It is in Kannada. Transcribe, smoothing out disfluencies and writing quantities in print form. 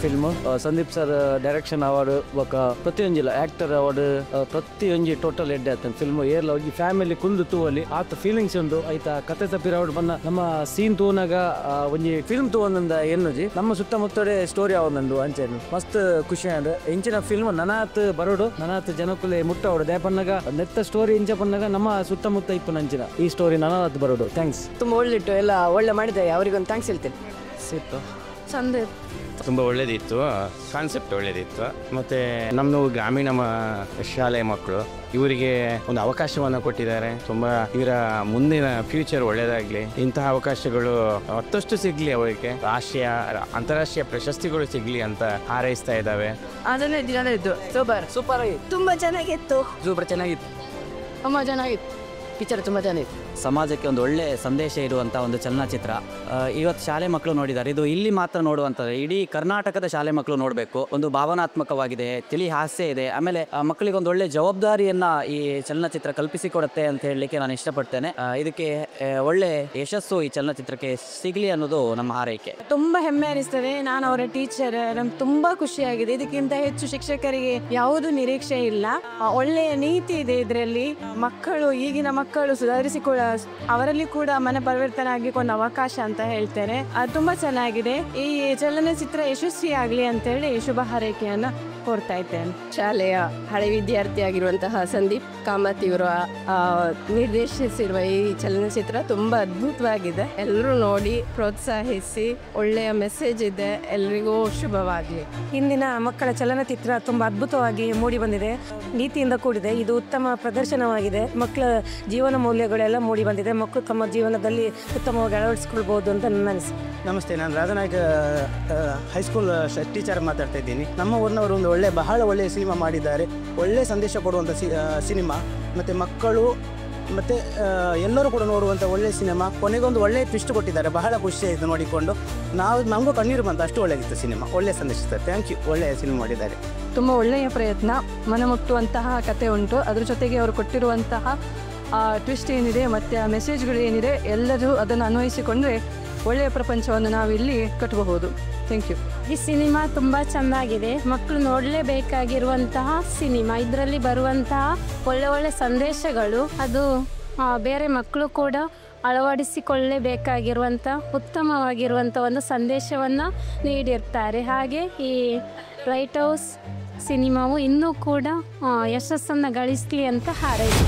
Film Sandeep sir direction award ಬೊಕ ಪ್ರತಿಯೊಂಜಿಲ್ಲ ಆಕ್ಟರ್ ಅವಾರ್ಡ್ ಪ್ರತಿಯೊಂಜಿ ಟೋಟಲ್ ಎಡ್ಡೆ ಆತನ ಫಿಲ್ಮ್ ಏರ್ಲ ಹೋಗಿ ಫ್ಯಾಮಿಲಿ ಕುಲ್ದು ತೂವಲ್ಲಿ ಆತ ಫೀಲಿಂಗ್ಸ್ ಉಂಡು ಐತ ಕತೆ ತಪ್ಪಿರವಡ್ ಬಂದ ನಮ್ಮ ಸೀನ್ ತೂನಾಗ ಒಂಜಿ ಫಿಲ್ಮ್ ತೂವೊಂದ ಎನ್ನುಜಿ ನಮ್ಮ ಸುತ್ತಮುತ್ತಡೆ ಸ್ಟೋರಿ ಅವೊಂದು ಅಂಚೆನು ಮಸ್ತ್ ಖುಷಿ ಆಂಡ್ ಇಂಚಿನ ಫಿಲ್ಮ್ ನನಾತ್ ಬರೋಡು ನನಾತ್ ಜನಕ್ಕುಲೆ ಮುಟ್ಟವಡು ದೇಪನ್ನಾಗ ನೆತ್ತ ಸ್ಟೋರಿ ಇಂಚ ಪನ್ನಾಗ ನಮ್ಮ ಸುತ್ತಮುತ್ತ ಇಪ್ಪು ನಂಚಿನ ಈ ಸ್ಟೋರಿ ನನಾತ್ ಬರೋಡು ಥ್ಯಾಂಕ್ಸ್ ತುಂಬ ಒಳ್ಳಿಟ್ಟು ಎಲ್ಲ ಒಳ್ಳೆ ಮಾಡಿದ್ದಾರೆ ಅವರಿಗೊಂದು ಥ್ಯಾಂಕ್ಸ್ ಹೇಳ್ತೇನೆ ಸಿಕ್ತು ಸಂದೀಪ್ ತುಂಬ ಒಳ್ಳೇದಿತ್ತು ಕಾನ್ಸೆಪ್ಟ್ ಒಳ್ಳೇದಿತ್ತು ಮತ್ತು ನಮ್ಮದು ಗ್ರಾಮೀಣ ಶಾಲೆ ಮಕ್ಕಳು ಇವರಿಗೆ ಒಂದು ಅವಕಾಶವನ್ನು ಕೊಟ್ಟಿದ್ದಾರೆ ತುಂಬ ಇವರ ಮುಂದಿನ ಫ್ಯೂಚರ್ ಒಳ್ಳೆಯದಾಗಲಿ ಇಂತಹ ಅವಕಾಶಗಳು ಮತ್ತಷ್ಟು ಸಿಗಲಿ ಅವರಿಗೆ ರಾಷ್ಟ್ರೀಯ ಅಂತಾರಾಷ್ಟ್ರೀಯ ಪ್ರಶಸ್ತಿಗಳು ಸಿಗಲಿ ಅಂತ ಹಾರೈಸ್ತಾ ಇದ್ದಾವೆ ಅದನ್ನೇ ದಿನ ಇದ್ದು ಸೂಪರ್ ಆಗಿತ್ತು ತುಂಬ ಚೆನ್ನಾಗಿತ್ತು ಸೂಪರ್ ಚೆನ್ನಾಗಿತ್ತು ತುಂಬ ಚೆನ್ನಾಗಿತ್ತು ಪಿಕ್ಚರ್ ತುಂಬ ಚೆನ್ನಾಗಿತ್ತು ಸಮಾಜಕ್ಕೆ ಒಂದು ಒಳ್ಳೆ ಸಂದೇಶ ಇರುವಂಥ ಒಂದು ಚಲನಚಿತ್ರ ಇವತ್ತು ಶಾಲೆ ಮಕ್ಕಳು ನೋಡಿದ್ದಾರೆ. ಇದು ಇಲ್ಲಿ ಮಾತ್ರ ನೋಡುವಂಥದ್ದು, ಇಡೀ ಕರ್ನಾಟಕದ ಶಾಲೆ ಮಕ್ಕಳು ನೋಡಬೇಕು. ಒಂದು ಭಾವನಾತ್ಮಕವಾಗಿದೆ, ತಿಳಿ ಹಾಸ್ಯ ಇದೆ, ಆಮೇಲೆ ಮಕ್ಕಳಿಗೆ ಒಂದು ಒಳ್ಳೆ ಜವಾಬ್ದಾರಿಯನ್ನು ಈ ಚಲನಚಿತ್ರ ಕಲ್ಪಿಸಿಕೊಡುತ್ತೆ ಅಂತ ಹೇಳಲಿಕ್ಕೆ ನಾನು ಇಷ್ಟಪಡ್ತೇನೆ. ಇದಕ್ಕೆ ಒಳ್ಳೆ ಯಶಸ್ಸು ಈ ಚಲನಚಿತ್ರಕ್ಕೆ ಸಿಗಲಿ ಅನ್ನೋದು ನಮ್ಮ ಹಾರೈಕೆ. ತುಂಬ ಹೆಮ್ಮೆ ಅನಿಸ್ತದೆ. ನಾನು ಅವರ ಟೀಚರ್, ನಮ್ಗೆ ತುಂಬ ಖುಷಿಯಾಗಿದೆ. ಇದಕ್ಕಿಂತ ಹೆಚ್ಚು ಶಿಕ್ಷಕರಿಗೆ ಯಾವುದು ನಿರೀಕ್ಷೆ ಇಲ್ಲ. ಒಳ್ಳೆಯ ನೀತಿ ಇದೆ ಇದರಲ್ಲಿ. ಮಕ್ಕಳು, ಈಗಿನ ಮಕ್ಕಳು ಸುಧಾರಿಸಿಕೊಳ್ಳ, ಅವರಲ್ಲಿ ಕೂಡ ಮನ ಪರಿವರ್ತನೆ ಆಗಿಕೊಂಡು ಅವಕಾಶ ಅಂತ ಹೇಳ್ತೇನೆ. ಅದು ತುಂಬ ಚೆನ್ನಾಗಿದೆ. ಈ ಚಲನಚಿತ್ರ ಯಶಸ್ವಿಯಾಗಲಿ ಅಂತೇಳಿ ಶುಭ ಹಾರೈಕೆಯನ್ನು ಕೋರ್ತಾ ಇದ್ದೇನೆ. ಶಾಲೆಯ ಹಳೆ ವಿದ್ಯಾರ್ಥಿಯಾಗಿರುವಂತಹ ಸಂದೀಪ್ ಕಾಮತ್ ಇವರು ನಿರ್ದೇಶಿಸಿರುವ ಈ ಚಲನಚಿತ್ರ ತುಂಬ ಅದ್ಭುತವಾಗಿದೆ. ಎಲ್ಲರೂ ನೋಡಿ ಪ್ರೋತ್ಸಾಹಿಸಿ, ಒಳ್ಳೆಯ ಮೆಸೇಜ್ ಇದೆ. ಎಲ್ರಿಗೂ ಶುಭವಾಗಲಿ. ಇಂದಿನ ಮಕ್ಕಳ ಚಲನಚಿತ್ರ ತುಂಬ ಅದ್ಭುತವಾಗಿ ಮೂಡಿ ಬಂದಿದೆ, ನೀತಿಯಿಂದ ಕೂಡಿದೆ. ಇದು ಉತ್ತಮ ಪ್ರದರ್ಶನವಾಗಿದೆ. ಮಕ್ಕಳ ಜೀವನ ಮೌಲ್ಯಗಳೆಲ್ಲ ಮೂಡಿ ಬಂದಿದೆ. ಮಕ್ಕಳು ತಮ್ಮ ಜೀವನದಲ್ಲಿ ಉತ್ತಮವಾಗಿ ಅಳವಡಿಸಿಕೊಳ್ಬಹುದು ಅಂತ ನನ್ನ ಅನಿಸಿಕೆ. ನಮಸ್ತೆ, ನಾನು ರಾಜನಾಯಕ ಹೈಸ್ಕೂಲ್ ಟೀಚರ್ ಮಾತಾಡ್ತಾ ಇದ್ದೀನಿ. ನಮ್ಮ ಊರಿನವರು ಒಂದು ಬಹಳ ಒಳ್ಳೆಯ ಸಿನಿಮಾ ಮಾಡಿದ್ದಾರೆ. ಒಳ್ಳೆಯ ಸಂದೇಶ ಕೊಡುವಂಥ ಸಿನಿಮಾ, ಮತ್ತು ಮಕ್ಕಳು ಮತ್ತು ಎಲ್ಲರೂ ಕೂಡ ನೋಡುವಂಥ ಒಳ್ಳೆಯ ಸಿನಿಮಾ. ಕೊನೆಗೊಂದು ಒಳ್ಳೆಯ ಟ್ವಿಸ್ಟ್ ಕೊಟ್ಟಿದ್ದಾರೆ. ಬಹಳ ಖುಷಿಯಾಯಿತು ನೋಡಿಕೊಂಡು. ನಮಗೂ ಕಣ್ಣೀರು ಬಂತು, ಅಷ್ಟು ಒಳ್ಳೆಯದಿತ್ತು ಸಿನಿಮಾ. ಒಳ್ಳೆಯ ಸಂದೇಶ ಸರ್, ಥ್ಯಾಂಕ್ ಯು. ಒಳ್ಳೆಯ ಸಿನಿಮಾ ಮಾಡಿದ್ದಾರೆ. ತುಂಬ ಒಳ್ಳೆಯ ಪ್ರಯತ್ನ, ಮನಮುಟ್ಟುವಂತಹ ಕತೆ ಉಂಟು. ಅದ್ರ ಜೊತೆಗೆ ಅವರು ಕೊಟ್ಟಿರುವಂತಹ ಟ್ವಿಸ್ಟ್ ಏನಿದೆ ಮತ್ತು ಆ ಮೆಸೇಜ್ಗಳು ಏನಿದೆ, ಎಲ್ಲರೂ ಅದನ್ನು ಅನ್ವಯಿಸಿಕೊಂಡ್ರೆ ಒಳ್ಳೆಯ ಪ್ರಪಂಚವನ್ನು ನಾವಿಲ್ಲಿ ಕಟ್ಟಬಹುದು. Thank you. ಈ ಸಿನಿಮಾ ತುಂಬ ಚೆನ್ನಾಗಿದೆ. ಮಕ್ಕಳು ನೋಡಲೇಬೇಕಾಗಿರುವಂತಹ ಸಿನಿಮಾ. ಇದರಲ್ಲಿ ಬರುವಂತಹ ಒಳ್ಳೆ ಒಳ್ಳೆ ಸಂದೇಶಗಳು, ಅದು ಬೇರೆ ಮಕ್ಕಳು ಕೂಡ ಅಳವಡಿಸಿಕೊಳ್ಳಬೇಕಾಗಿರುವಂಥ ಉತ್ತಮವಾಗಿರುವಂಥ ಒಂದು ಸಂದೇಶವನ್ನು ನೀಡಿರ್ತಾರೆ. ಹಾಗೆ ಈ ಲೈಟ್ ಹೌಸ್ ಸಿನಿಮಾವು ಇನ್ನೂ ಕೂಡ ಯಶಸ್ಸನ್ನು ಗಳಿಸಲಿ ಅಂತ ಹಾರೈಸಿ